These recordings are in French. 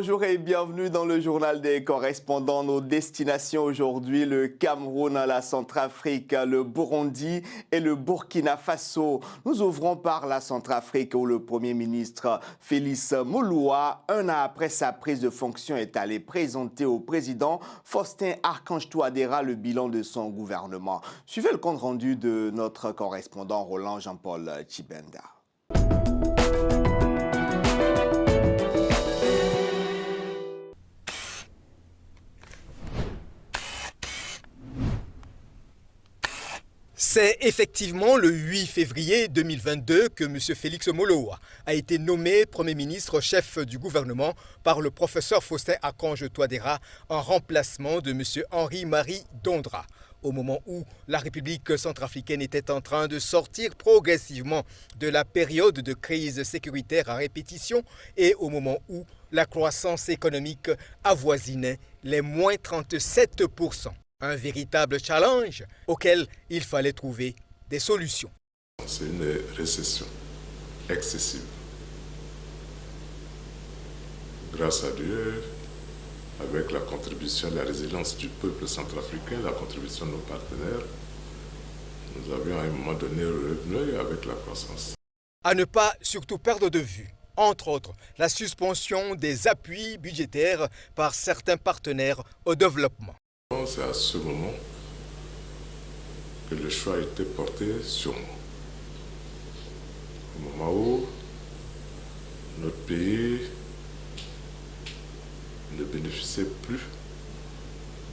Bonjour et bienvenue dans le journal des correspondants. Nos destinations aujourd'hui, le Cameroun, la Centrafrique, le Burundi et le Burkina Faso. Nous ouvrons par la Centrafrique où le Premier ministre Félix Mouloua, un an après sa prise de fonction, est allé présenter au président Faustin Archange Touadéra le bilan de son gouvernement. Suivez le compte rendu de notre correspondant Roland Jean-Paul Chibenda. C'est effectivement le 8 février 2022 que M. Félix Mouloua a été nommé Premier ministre chef du gouvernement par le professeur Faustin Archange Touadéra en remplacement de M. Henri-Marie Dondra. Au moment où la République centrafricaine était en train de sortir progressivement de la période de crise sécuritaire à répétition et au moment où la croissance économique avoisinait les moins 37%. Un véritable challenge auquel il fallait trouver des solutions. C'est une récession excessive. Grâce à Dieu, avec la contribution, la résilience du peuple centrafricain, la contribution de nos partenaires, nous avions à un moment donné revenu avec la croissance. À ne pas surtout perdre de vue, entre autres, la suspension des appuis budgétaires par certains partenaires au développement. C'est à ce moment que le choix a été porté sur moi. Au moment où notre pays ne bénéficiait plus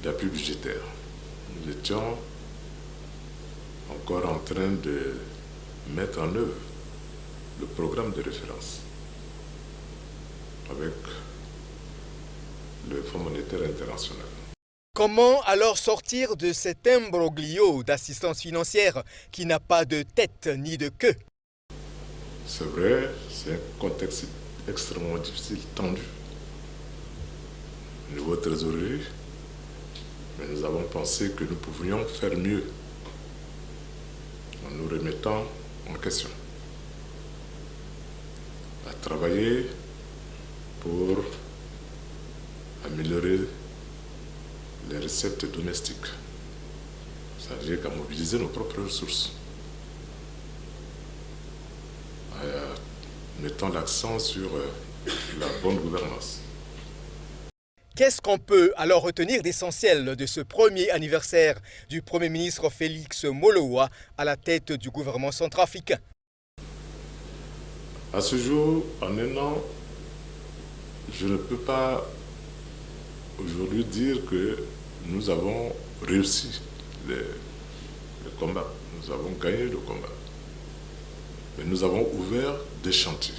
d'appui budgétaire. Nous étions encore en train de mettre en œuvre le programme de référence avec le Fonds monétaire international. Comment alors sortir de cet imbroglio d'assistance financière qui n'a pas de tête ni de queue? C'est vrai, c'est un contexte extrêmement difficile, tendu. Au niveau trésorerie, mais nous avons pensé que nous pouvions faire mieux en nous remettant en question. À travailler pour améliorer les recettes domestiques, c'est-à-dire qu'à mobiliser nos propres ressources, mettant l'accent sur la bonne gouvernance. Qu'est-ce qu'on peut alors retenir d'essentiel de ce premier anniversaire du Premier ministre Félix Mouloua à la tête du gouvernement centrafricain? À ce jour, en un an, je ne peux pas aujourd'hui dire que nous avons réussi le combat, nous avons gagné le combat. Mais nous avons ouvert des chantiers.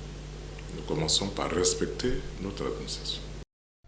Nous commençons par respecter notre administration.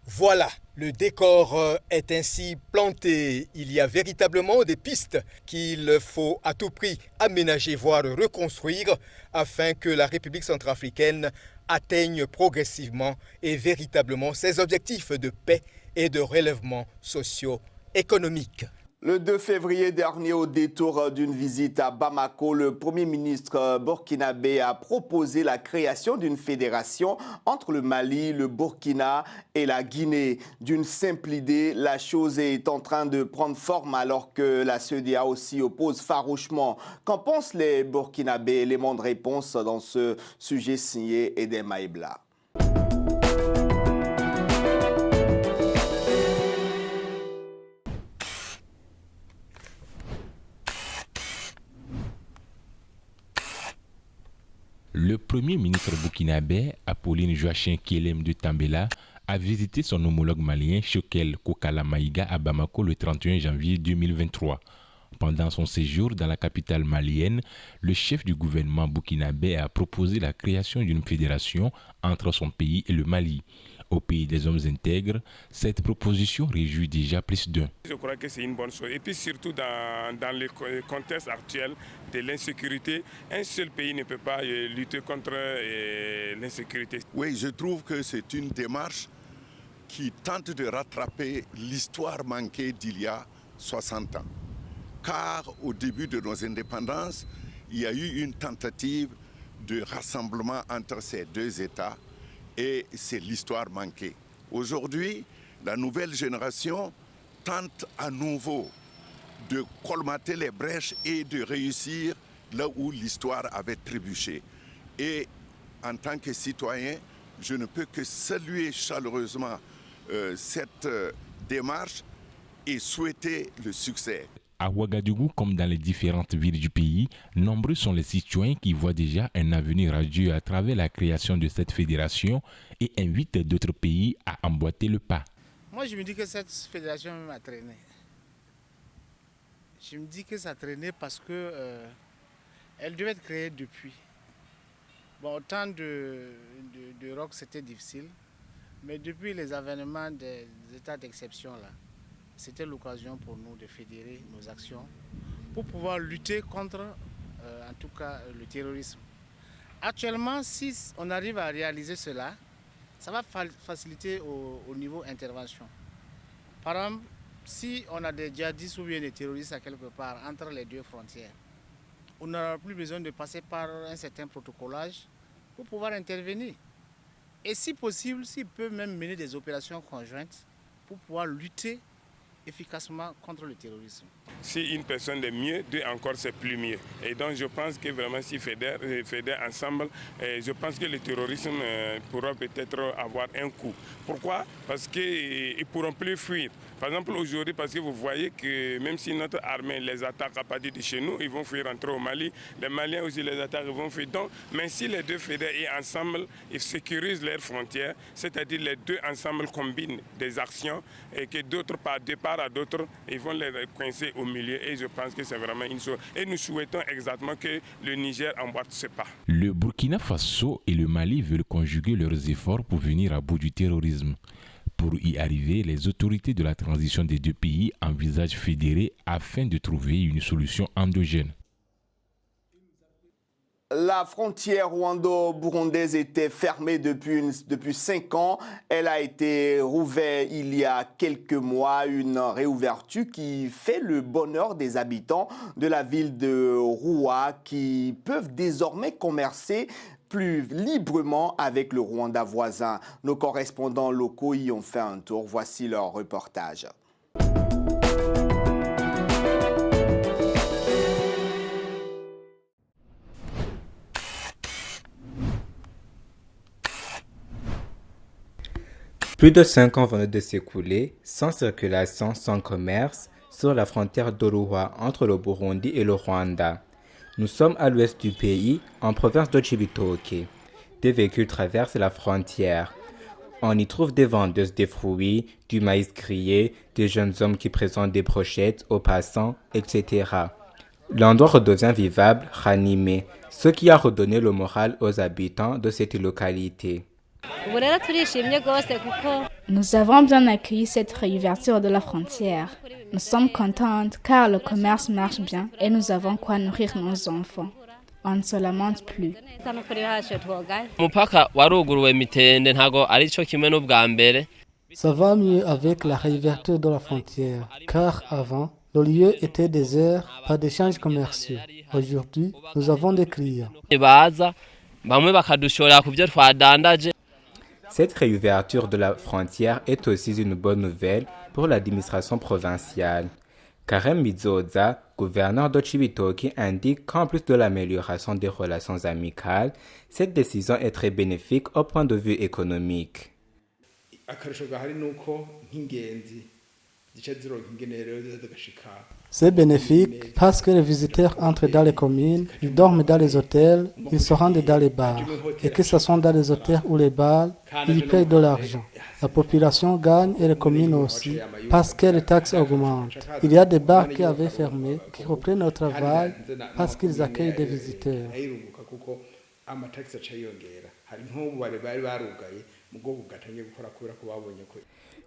Voilà, le décor est ainsi planté. Il y a véritablement des pistes qu'il faut à tout prix aménager, voire reconstruire, afin que la République centrafricaine atteigne progressivement et véritablement ses objectifs de paix et de relèvement socio-économique. Le 2 février dernier, au détour d'une visite à Bamako, le Premier ministre burkinabé a proposé la création d'une fédération entre le Mali, le Burkina et la Guinée. D'une simple idée, la chose est en train de prendre forme alors que la CEDEAO s'y oppose farouchement. Qu'en pensent les Burkinabés? Élément de réponse dans ce sujet signé Edem Aebla. Le Premier ministre burkinabé, Apolline Joachim Kelem de Tambela, a visité son homologue malien Choquel Kokala Maïga à Bamako le 31 janvier 2023. Pendant son séjour dans la capitale malienne, le chef du gouvernement burkinabé a proposé la création d'une fédération entre son pays et le Mali. Au pays des hommes intègres, cette proposition réjouit déjà plus d'un. Je crois que c'est une bonne chose. Et puis surtout dans le contexte actuel de l'insécurité, un seul pays ne peut pas lutter contre l'insécurité. Oui, je trouve que c'est une démarche qui tente de rattraper l'histoire manquée d'il y a 60 ans. Car au début de nos indépendances, il y a eu une tentative de rassemblement entre ces deux États et c'est l'histoire manquée. Aujourd'hui, la nouvelle génération tente à nouveau de colmater les brèches et de réussir là où l'histoire avait trébuché. Et en tant que citoyen, je ne peux que saluer chaleureusement cette démarche et souhaiter le succès. À Ouagadougou, comme dans les différentes villes du pays, nombreux sont les citoyens qui voient déjà un avenir radieux à travers la création de cette fédération et invitent d'autres pays à emboîter le pas. Moi, je me dis que cette fédération même a traîné. Je me dis que ça a traîné parce que elle devait être créée depuis. Bon, au temps de Roch, c'était difficile, mais depuis les avènements des états d'exception là, c'était l'occasion pour nous de fédérer nos actions pour pouvoir lutter contre, en tout cas, le terrorisme. Actuellement, si on arrive à réaliser cela, ça va faciliter au niveau intervention. Par exemple, si on a des djihadistes ou bien des terroristes à quelque part entre les deux frontières, on n'aura plus besoin de passer par un certain protocolage pour pouvoir intervenir. Et si possible, s'ils peuvent même mener des opérations conjointes pour pouvoir lutter efficacement contre le terrorisme. Si une personne est mieux, deux encore c'est plus mieux. Et donc je pense que vraiment s'ils fédèrent ensemble, je pense que le terrorisme pourra peut-être avoir un coup. Pourquoi? Parce qu'ils ne pourront plus fuir. Par exemple aujourd'hui, parce que vous voyez que même si notre armée les attaque à partir de chez nous, ils vont fuir rentrer au Mali. Les Maliens aussi les attaquent, ils vont fuir. Donc, mais si les deux fédèrent et ensemble, ils sécurisent leurs frontières, c'est-à-dire les deux ensemble combinent des actions et que d'autres par départ à d'autres, ils vont les coincer au milieu. Et je pense que c'est vraiment une chose. Et nous souhaitons exactement que le Niger emboîte ce pas. Le Burkina Faso et le Mali veulent conjuguer leurs efforts pour venir à bout du terrorisme. Pour y arriver, les autorités de la transition des deux pays envisagent fédérer afin de trouver une solution endogène. La frontière rwando-burundaise était fermée depuis 5 ans. Elle a été rouverte il y a quelques mois, une réouverture qui fait le bonheur des habitants de la ville de Roua qui peuvent désormais commercer plus librement avec le Rwanda voisin. Nos correspondants locaux y ont fait un tour. Voici leur reportage. Plus de 5 ans venaient de s'écouler, sans circulation, sans commerce, sur la frontière d'Oruwa entre le Burundi et le Rwanda. Nous sommes à l'ouest du pays, en province de Cibitoke. Des véhicules traversent la frontière. On y trouve des vendeuses de fruits, du maïs grillé, des jeunes hommes qui présentent des brochettes aux passants, etc. L'endroit redevient vivable, ranimé, ce qui a redonné le moral aux habitants de cette localité. Nous avons bien accueilli cette réouverture de la frontière. Nous sommes contentes car le commerce marche bien et nous avons quoi nourrir nos enfants. On ne se lamente plus. Ça va mieux avec la réouverture de la frontière, car avant, le lieu était désert, pas d'échanges commerciaux. Aujourd'hui, nous avons des clients. Cette réouverture de la frontière est aussi une bonne nouvelle pour l'administration provinciale. Karem Mizoza, gouverneur de Cibitoke, indique qu'en plus de l'amélioration des relations amicales, cette décision est très bénéfique au point de vue économique. C'est bénéfique parce que les visiteurs entrent dans les communes, ils dorment dans les hôtels, ils se rendent dans les bars. Et que ce soit dans les hôtels ou les bars, ils payent de l'argent. La population gagne et les communes aussi parce que les taxes augmentent. Il y a des bars qui avaient fermé, qui reprennent au travail parce qu'ils accueillent des visiteurs.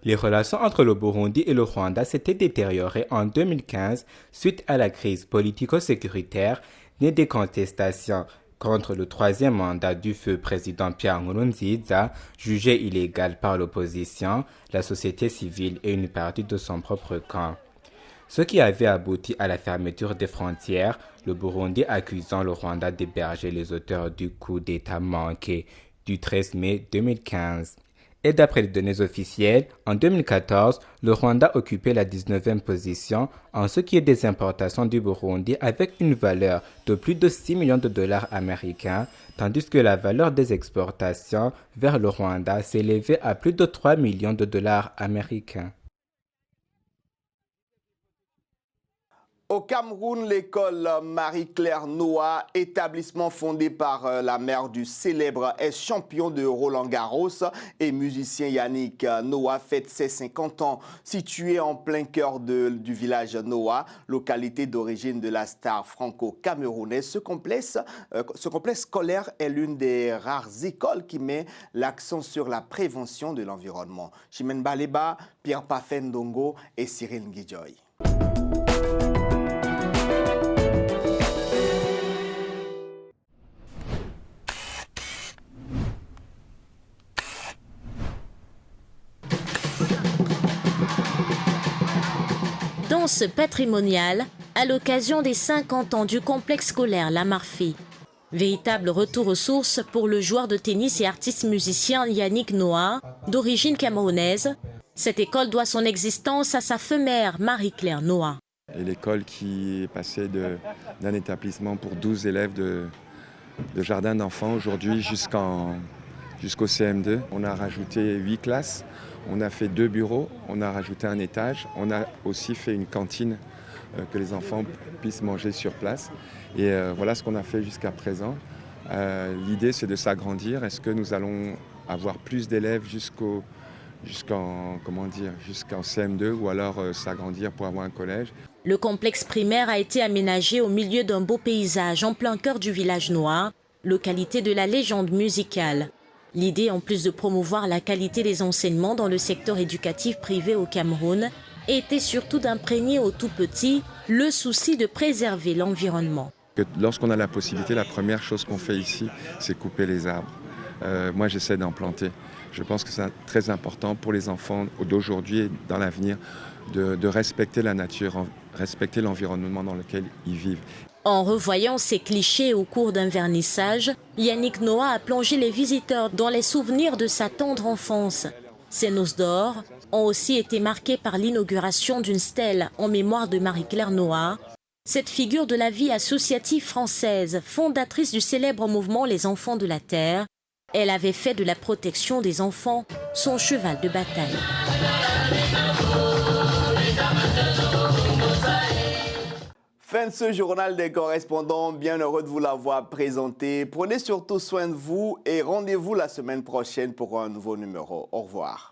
Les relations entre le Burundi et le Rwanda s'étaient détériorées en 2015 suite à la crise politico-sécuritaire née des contestations contre le troisième mandat du feu président Pierre Nkurunziza, jugé illégal par l'opposition, la société civile et une partie de son propre camp. Ce qui avait abouti à la fermeture des frontières, le Burundi accusant le Rwanda d'héberger les auteurs du coup d'État manqué du 13 mai 2015. Et d'après les données officielles, en 2014, le Rwanda occupait la 19e position en ce qui est des importations du Burundi avec une valeur de plus de 6 millions de dollars américains, tandis que la valeur des exportations vers le Rwanda s'élevait à plus de 3 millions de dollars américains. Au Cameroun, l'école Marie-Claire Noah, établissement fondé par la mère du célèbre ex-champion de Roland-Garros et musicien Yannick Noah, fête ses 50 ans. Situé en plein cœur du village Noah, localité d'origine de la star franco-camerounaise, ce complexe scolaire est l'une des rares écoles qui met l'accent sur la prévention de l'environnement. Chimène Baleba, Pierre Pafendongo et Cyril Nguidjoy. Danse patrimoniale à l'occasion des 50 ans du complexe scolaire La Marfée. Véritable retour aux sources pour le joueur de tennis et artiste musicien Yannick Noah, d'origine camerounaise. Cette école doit son existence à sa femelle Marie-Claire Noah. Et l'école qui est passée d'un établissement pour 12 élèves de jardin d'enfants aujourd'hui jusqu'au CM2. On a rajouté 8 classes. On a fait 2 bureaux, on a rajouté un étage, on a aussi fait une cantine que les enfants puissent manger sur place. Et voilà ce qu'on a fait jusqu'à présent. L'idée, c'est de s'agrandir. Est-ce que nous allons avoir plus d'élèves jusqu'en CM2 ou alors s'agrandir pour avoir un collège? Le complexe primaire a été aménagé au milieu d'un beau paysage en plein cœur du village Noah, localité de la légende musicale. L'idée, en plus de promouvoir la qualité des enseignements dans le secteur éducatif privé au Cameroun, était surtout d'imprégner aux tout-petits le souci de préserver l'environnement. Lorsqu'on a la possibilité, la première chose qu'on fait ici, c'est couper les arbres. Moi, j'essaie d'en planter. Je pense que c'est très important pour les enfants d'aujourd'hui et dans l'avenir de respecter la nature, respecter l'environnement dans lequel ils vivent. En revoyant ces clichés au cours d'un vernissage, Yannick Noah a plongé les visiteurs dans les souvenirs de sa tendre enfance. Ces noces d'or ont aussi été marquées par l'inauguration d'une stèle en mémoire de Marie-Claire Noah, cette figure de la vie associative française, fondatrice du célèbre mouvement Les Enfants de la Terre. Elle avait fait de la protection des enfants son cheval de bataille. Fin de ce journal des correspondants, bien heureux de vous l'avoir présenté. Prenez surtout soin de vous et rendez-vous la semaine prochaine pour un nouveau numéro. Au revoir.